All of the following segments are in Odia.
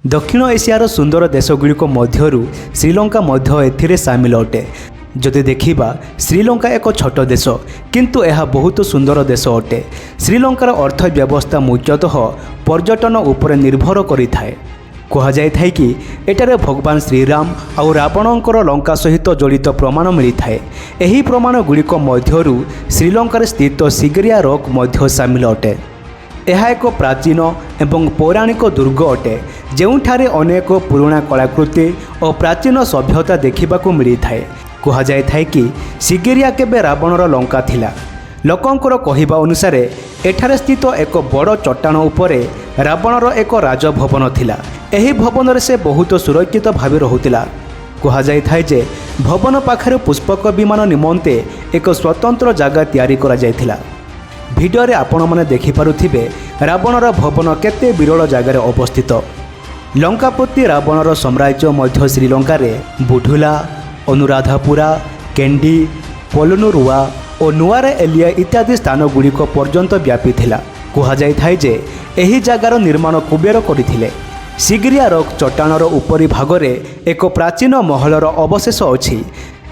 दक्षिण एशियार सुंदर देशगुड़िक मध्यरु श्रीलंका मध्य एथिरे सामिल अटे। जदि देखिबा श्रीलंका एक छोट देश किंतु यह बहुत सुंदर देश अटे। श्रीलंकार अर्थव्यवस्था मुख्यतः पर्यटन उपर निर्भर करिथाए। कहुए कि एटारे भगवान श्रीराम आउ रावणंकर लंका सहित जड़ित प्रमाण मिलता है। यही प्रमाण गुड़िक मध्यरु श्रीलंकार स्थित सिगिरिया रॉक मध्य सामिल अटे। यह एक प्राचीन एवं पौराणिक दुर्ग अटे ଯେଉଁଠାରେ ଅନେକ ପୁରୁଣା କଳାକୃତି ଓ ପ୍ରାଚୀନ ସଭ୍ୟତା ଦେଖିବାକୁ ମିଳିଥାଏ। କୁହାଯାଇଥାଏ କି ସିଗିରିଆ କେବେ ରାବଣର ଲଙ୍କା ଥିଲା। ଲୋକଙ୍କର କହିବା ଅନୁସାରେ ଏଠାରେ ସ୍ଥିତ ଏକ ବଡ଼ ଚଟାଣ ଉପରେ ରାବଣର ଏକ ରାଜଭବନ ଥିଲା। ଏହି ଭବନରେ ସେ ବହୁତ ସୁରକ୍ଷିତ ଭାବେ ରହୁଥିଲା। କୁହାଯାଇଥାଏ ଯେ ଭବନ ପାଖରେ ପୁଷ୍ପକ ବିମାନ ନିମନ୍ତେ ଏକ ସ୍ୱତନ୍ତ୍ର ଜାଗା ତିଆରି କରାଯାଇଥିଲା। ଭିଡ଼ିଓରେ ଆପଣମାନେ ଦେଖିପାରୁଥିବେ ରାବଣର ଭବନ କେତେ ବିରଳ ଜାଗାରେ ଅବସ୍ଥିତ। ଲଙ୍କାପତି ରାବଣର ସାମ୍ରାଜ୍ୟ ମଧ୍ୟ ଶ୍ରୀଲଙ୍କାରେ ବୁଢୁଲା, ଅନୁରାଧାପୁରା, କେଣ୍ଡି, ପୋଲନୁରୁଆ ଓ ନୂଆରେ ଏଲିଆ ଇତ୍ୟାଦି ସ୍ଥାନଗୁଡ଼ିକ ପର୍ଯ୍ୟନ୍ତ ବ୍ୟାପିଥିଲା। କୁହାଯାଇଥାଏ ଯେ ଏହି ଜାଗାର ନିର୍ମାଣ କୁବେର କରିଥିଲେ। ସିଗିରିଆ ରକ୍ ଚଟାଣର ଉପରି ଭାଗରେ ଏକ ପ୍ରାଚୀନ ମହଲର ଅବଶେଷ ଅଛି।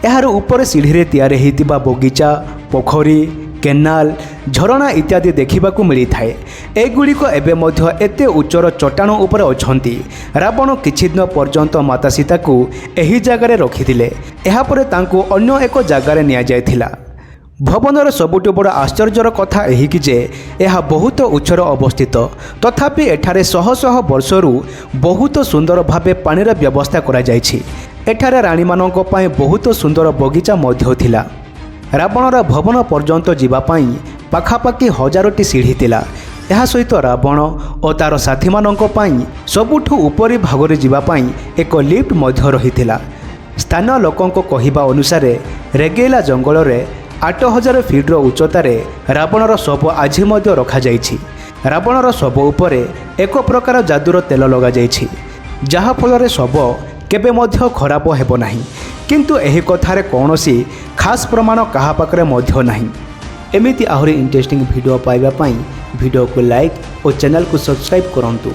ଏହାର ଉପରେ ସିଢ଼ିରେ ତିଆରି ହୋଇଥିବା ବଗିଚା, ପୋଖରୀ, କେନାଲ, ଝରଣା ଇତ୍ୟାଦି ଦେଖିବାକୁ ମିଳିଥାଏ। ଏଗୁଡ଼ିକ ଏବେ ମଧ୍ୟ ଏତେ ଉଚ୍ଚର ଚଟାଣ ଉପରେ ଅଛନ୍ତି। ରାବଣ କିଛି ଦିନ ପର୍ଯ୍ୟନ୍ତ ମାତା ସୀତାକୁ ଏହି ଜାଗାରେ ରଖିଥିଲେ। ଏହାପରେ ତାଙ୍କୁ ଅନ୍ୟ ଏକ ଜାଗାରେ ନିଆଯାଇଥିଲା। ଭବନର ସବୁଠୁ ବଡ଼ ଆଶ୍ଚର୍ଯ୍ୟର କଥା ଏହିକି ଯେ ଏହା ବହୁତ ଉଚ୍ଚରେ ଅବସ୍ଥିତ। ତଥାପି ଏଠାରେ ଶହ ଶହ ବର୍ଷରୁ ବହୁତ ସୁନ୍ଦର ଭାବେ ପାଣିର ବ୍ୟବସ୍ଥା କରାଯାଇଛି। ଏଠାରେ ରାଣୀମାନଙ୍କ ପାଇଁ ବହୁତ ସୁନ୍ଦର ବଗିଚା ମଧ୍ୟ ଥିଲା। ରାବଣର ଭବନ ପର୍ଯ୍ୟନ୍ତ ଯିବା ପାଇଁ ପାଖାପାଖି 1000ଟି ସିଢ଼ି ଥିଲା। ଏହା ସହିତ ରାବଣ ଓ ତା'ର ସାଥୀମାନଙ୍କ ପାଇଁ ସବୁଠୁ ଉପରି ଭାଗରେ ଯିବା ପାଇଁ ଏକ ଲିଫ୍ଟ ମଧ୍ୟ ରହିଥିଲା। ସ୍ଥାନୀୟ ଲୋକଙ୍କ କହିବା ଅନୁସାରେ ରେଗେଇଲା ଜଙ୍ଗଲରେ 8000 ଫିଟ୍ର ଉଚ୍ଚତାରେ ରାବଣର ଶବ ଆଜି ମଧ୍ୟ ରଖାଯାଇଛି। ରାବଣର ଶବ ଉପରେ ଏକ ପ୍ରକାର ଯାଦୁର ତେଲ ଲଗାଯାଇଛି, ଯାହାଫଳରେ ଶବ କେବେ ମଧ୍ୟ ଖରାପ ହେବ ନାହିଁ। କିନ୍ତୁ ଏହି କଥାରେ କୌଣସି ଖାସ୍ ପ୍ରମାଣ କାହା ପାଖରେ ମଧ୍ୟ ନାହିଁ। ଏମିତି ଆହୁରି ଇଣ୍ଟରେଷ୍ଟିଂ ଭିଡ଼ିଓ ପାଇବା ପାଇଁ ଭିଡ଼ିଓକୁ ଲାଇକ୍ ଓ ଚ୍ୟାନେଲକୁ ସବସ୍କ୍ରାଇବ୍ କରନ୍ତୁ।